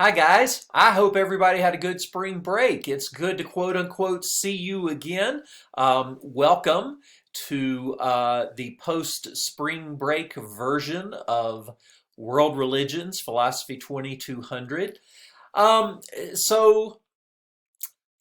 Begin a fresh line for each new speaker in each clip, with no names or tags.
Hi guys, I hope everybody had a good spring break. It's good to quote unquote see you again. Welcome to the post spring break version of World Religions, Philosophy 2200. Um, so,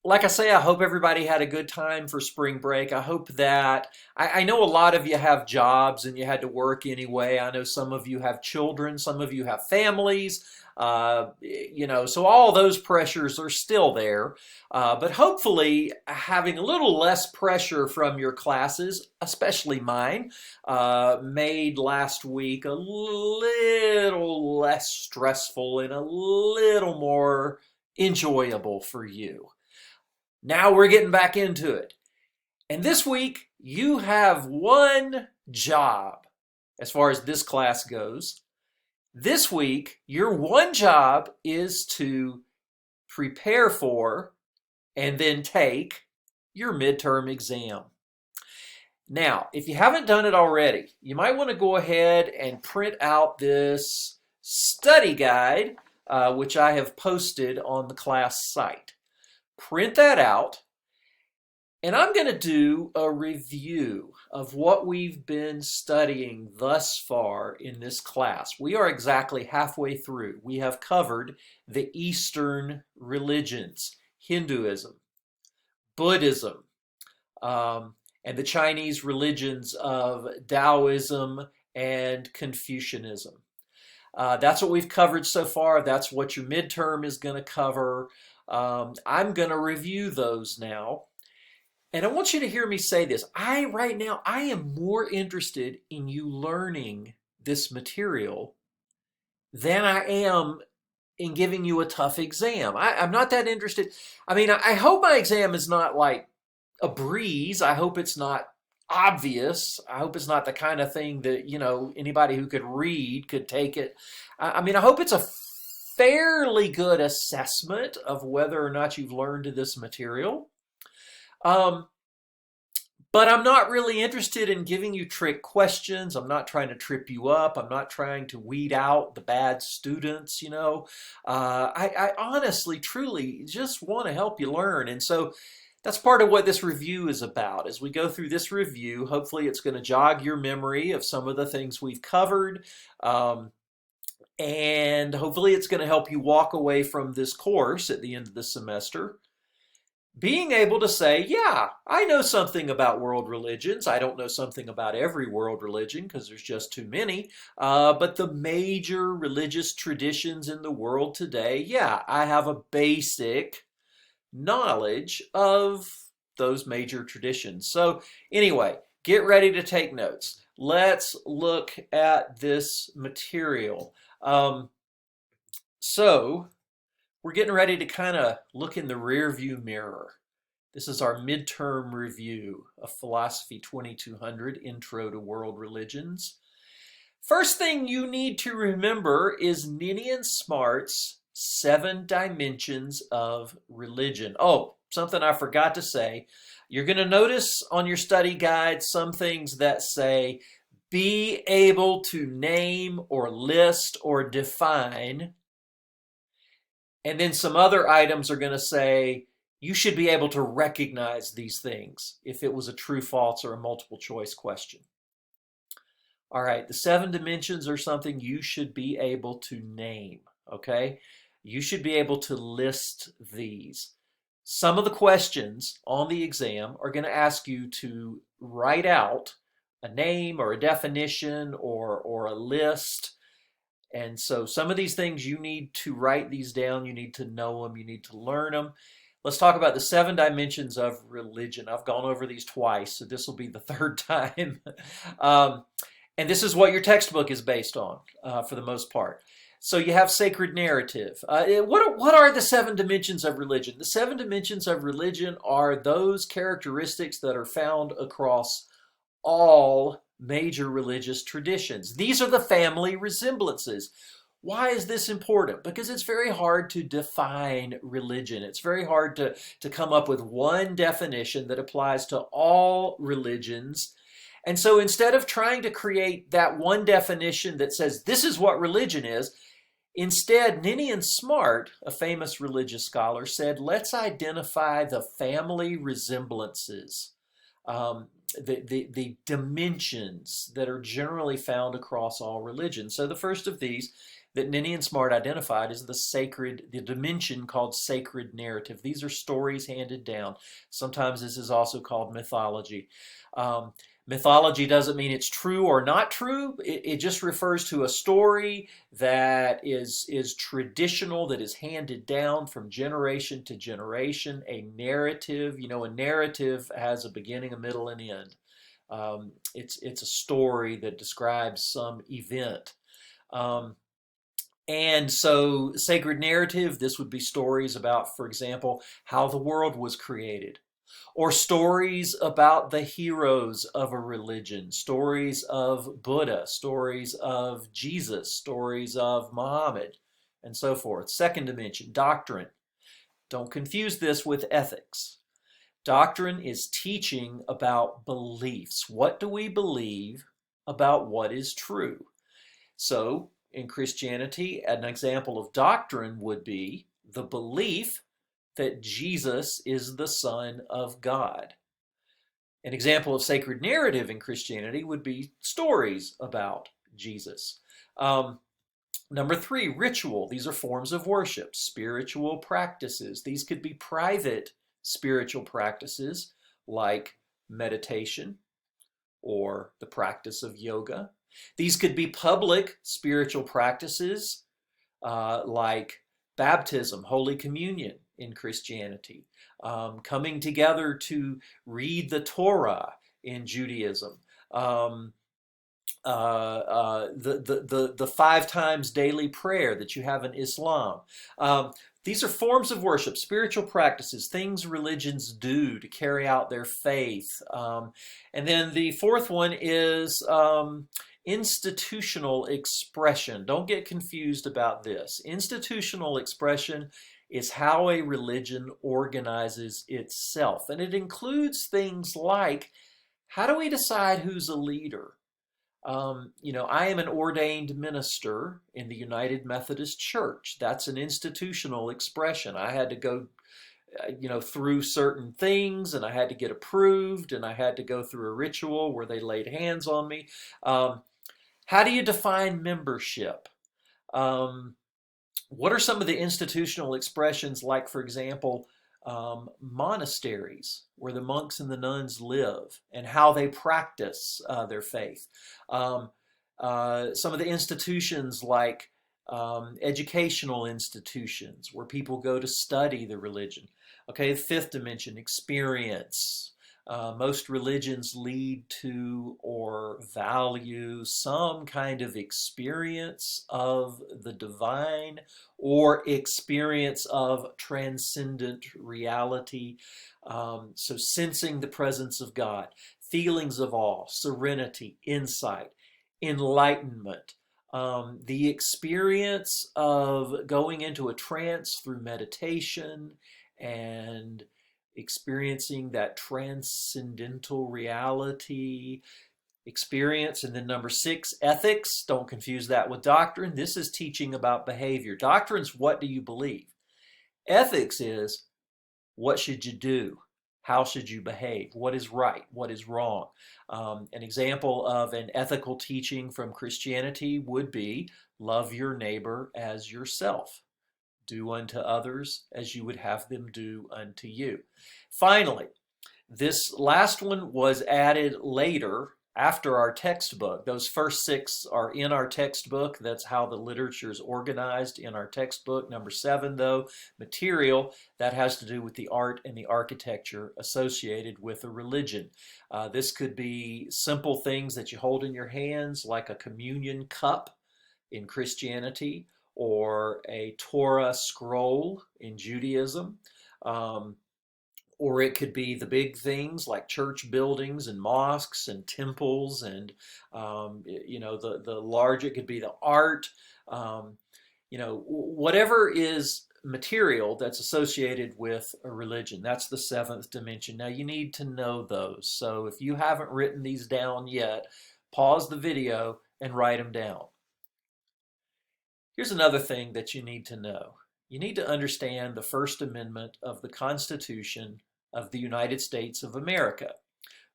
like I say, I hope everybody had a good time for spring break. I hope that I know a lot of you have jobs and you had to work anyway. I know some of you have children, some of you have families. So all those pressures are still there. But hopefully, having a little less pressure from your classes, especially mine, made last week a little less stressful and a little more enjoyable for you. Now we're getting back into it. And this week, you have one job as far as this class goes. This week, your one job is to prepare for and then take your midterm exam. Now, if you haven't done it already, you might want to go ahead and print out this study guide, which I have posted on the class site. Print that out, and I'm going to do a review of what we've been studying thus far in this class. We are exactly halfway through. We have covered the Eastern religions, Hinduism, Buddhism, and the Chinese religions of Taoism and Confucianism. That's what we've covered so far. That's what your midterm is going to cover. I'm going to review those now. And I want you to hear me say this. Right now, I am more interested in you learning this material than I am in giving you a tough exam. I'm not that interested. I mean, I hope my exam is not like a breeze. I hope it's not obvious. I hope it's not the kind of thing that, anybody who could read could take it. I mean, I hope it's a fairly good assessment of whether or not you've learned this material. But I'm not really interested in giving you trick questions. I'm not trying to trip you up. I'm not trying to weed out the bad students, I honestly, truly just want to help you learn. And so that's part of what this review is about. As we go through this review, hopefully it's going to jog your memory of some of the things we've covered. And hopefully it's going to help you walk away from this course at the end of the semester being able to say, yeah, I know something about world religions. I don't know something about every world religion because there's just too many. But the major religious traditions in the world today, yeah, I have a basic knowledge of those major traditions. So anyway, get ready to take notes. Let's look at this material. We're getting ready to kind of look in the rear view mirror. This is our midterm review of Philosophy 2200, Intro to World Religions. First thing you need to remember is Ninian Smart's 7 dimensions of religion. Oh, something I forgot to say. You're going to notice on your study guide some things that say, be able to name or list or define. And then some other items are going to say, you should be able to recognize these things if it was a true, false, or a multiple choice question. All right, the 7 dimensions are something you should be able to name, okay? You should be able to list these. Some of the questions on the exam are going to ask you to write out a name or a definition or a list. And so some of these things you need to write these down, you need to know them, you need to learn them. Let's talk about the 7 dimensions of religion. I've gone over these twice, so this will be the third time. And this is what your textbook is based on for the most part. So you have sacred narrative. What are the 7 dimensions of religion? The 7 dimensions of religion are those characteristics that are found across all major religious traditions. These are the family resemblances. Why is this important? Because it's very hard to define religion. It's very hard to come up with one definition that applies to all religions. And so instead of trying to create that one definition that says this is what religion is, Instead, Ninian Smart, a famous religious scholar, said, let's identify the family resemblances, the dimensions that are generally found across all religions. So the first of these that Ninian Smart identified is the dimension called sacred narrative. These are stories handed down. Sometimes this is also called mythology. Mythology doesn't mean it's true or not true. It just refers to a story that is traditional, that is handed down from generation to generation. A narrative, a narrative has a beginning, a middle, and end. It's a story that describes some event. And so, sacred narrative, this would be stories about, for example, how the world was created, or stories about the heroes of a religion, stories of Buddha, stories of Jesus, stories of Muhammad, and so forth. Second dimension, doctrine. Don't confuse this with ethics. Doctrine is teaching about beliefs. What do we believe about what is true? So, in Christianity, an example of doctrine would be the belief that Jesus is the Son of God. An example of sacred narrative in Christianity would be stories about Jesus. Number 3, ritual. These are forms of worship, spiritual practices. These could be private spiritual practices like meditation or the practice of yoga. These could be public spiritual practices like baptism, Holy Communion in Christianity, coming together to read the Torah in Judaism, the 5 times daily prayer that you have in Islam. These are forms of worship, spiritual practices, things religions do to carry out their faith. And then the fourth one is institutional expression. Don't get confused about this. Institutional expression is how a religion organizes itself. And it includes things like, how do we decide who's a leader? I am an ordained minister in the United Methodist Church. That's an institutional expression. I had to go, through certain things, and I had to get approved, and I had to go through a ritual where they laid hands on me. How do you define membership? What are some of the institutional expressions, like, for example, monasteries where the monks and the nuns live and how they practice their faith? Some of the institutions like educational institutions where people go to study the religion. Okay, the fifth dimension, experience. Most religions lead to or value some kind of experience of the divine or experience of transcendent reality. So sensing the presence of God, feelings of awe, serenity, insight, enlightenment, the experience of going into a trance through meditation and experiencing that transcendental reality experience. And then number 6, ethics. Don't confuse that with doctrine. This is teaching about behavior. Doctrine's what do you believe? Ethics is what should you do? How should you behave? What is right? What is wrong? An example of an ethical teaching from Christianity would be love your neighbor as yourself. Do unto others as you would have them do unto you. Finally, this last one was added later after our textbook. Those first 6 are in our textbook. That's how the literature is organized in our textbook. Number 7, though, material, that has to do with the art and the architecture associated with a religion. This could be simple things that you hold in your hands, like a communion cup in Christianity, or a Torah scroll in Judaism. Or it could be the big things like church buildings and mosques and temples, and the large, it could be the art, whatever is material that's associated with a religion. That's the 7th dimension. Now you need to know those. So if you haven't written these down yet, pause the video and write them down. Here's another thing that you need to know. You need to understand the First Amendment of the Constitution of the United States of America,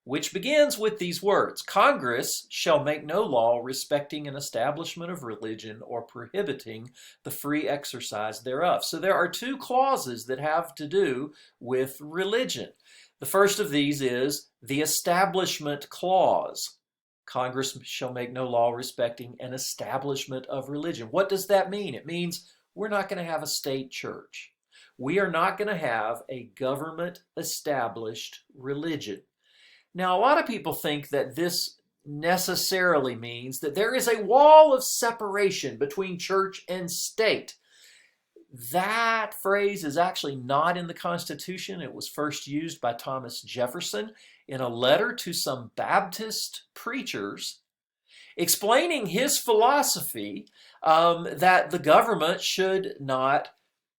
which begins with these words: Congress shall make no law respecting an establishment of religion or prohibiting the free exercise thereof. So there are two clauses that have to do with religion. The first of these is the Establishment Clause. Congress shall make no law respecting an establishment of religion. What does that mean? It means we're not going to have a state church. We are not going to have a government-established religion. Now, a lot of people think that this necessarily means that there is a wall of separation between church and state. That phrase is actually not in the Constitution. It was first used by Thomas Jefferson in a letter to some Baptist preachers explaining his philosophy that the government should not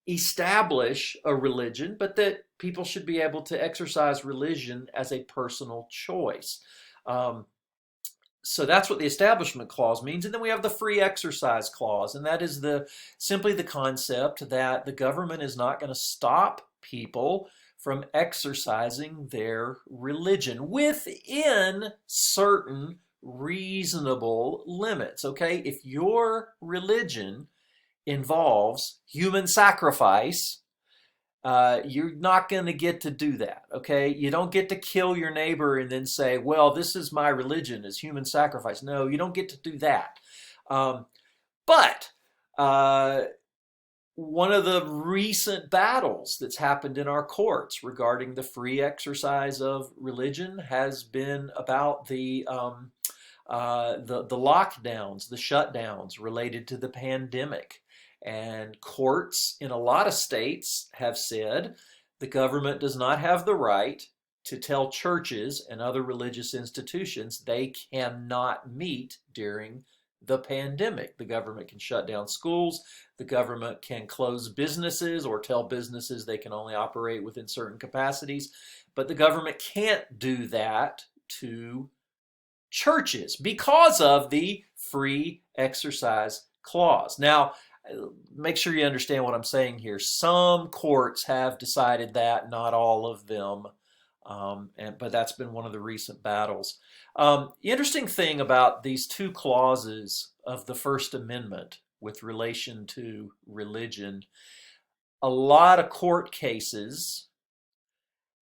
establish a religion, but that people should be able to exercise religion as a personal choice. So that's what the Establishment Clause means. And then we have the Free Exercise Clause, and that is simply the concept that the government is not going to stop people from exercising their religion within certain reasonable limits. Okay, if your religion involves human sacrifice, you're not going to get to do that, okay? You don't get to kill your neighbor and then say, well, this is my religion, is human sacrifice. No, you don't get to do that. But one of the recent battles that's happened in our courts regarding the free exercise of religion has been about the lockdowns, the shutdowns related to the pandemic. And courts in a lot of states have said the government does not have the right to tell churches and other religious institutions they cannot meet during the pandemic. The government can shut down schools. The government can close businesses or tell businesses they can only operate within certain capacities. But the government can't do that to churches because of the Free Exercise Clause. Now, make sure you understand what I'm saying here. Some courts have decided that, not all of them, but that's been one of the recent battles. The interesting thing about these two clauses of the First Amendment with relation to religion, a lot of court cases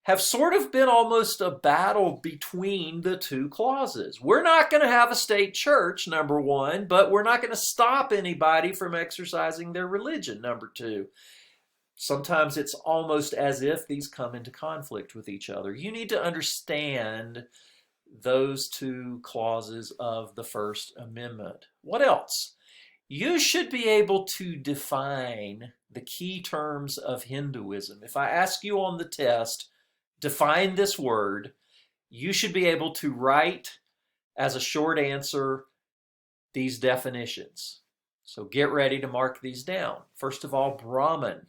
have sort of been almost a battle between the two clauses. We're not going to have a state church, number one, but we're not going to stop anybody from exercising their religion, number two. Sometimes it's almost as if these come into conflict with each other. You need to understand those two clauses of the First Amendment. What else? You should be able to define the key terms of Hinduism. If I ask you on the test, define this word, you should be able to write as a short answer these definitions. So get ready to mark these down. First of all, Brahman.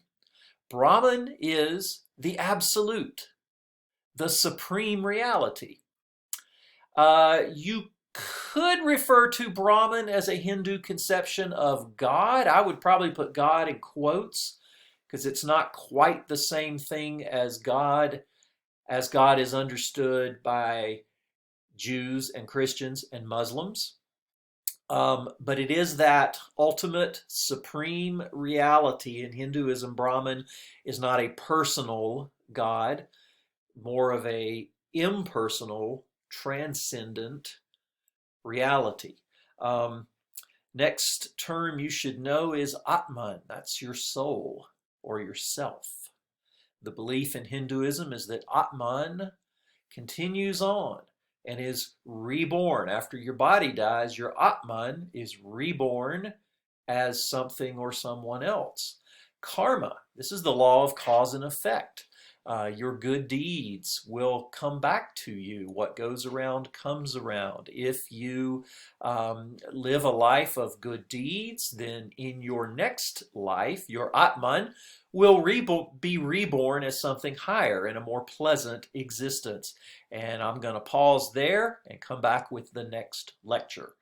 Brahman is the absolute, the supreme reality. You could refer to Brahman as a Hindu conception of God. I would probably put God in quotes because it's not quite the same thing as God is understood by Jews and Christians and Muslims. But it is that ultimate supreme reality. In Hinduism, Brahman is not a personal God, more of a impersonal, transcendent reality. Next term you should know is Atman. That's your soul or yourself. The belief in Hinduism is that Atman continues on and is reborn. After your body dies, your Atman is reborn as something or someone else. Karma, this is the law of cause and effect. Your good deeds will come back to you. What goes around comes around. If you live a life of good deeds, then in your next life, your Atman will be reborn as something higher in a more pleasant existence. And I'm going to pause there and come back with the next lecture.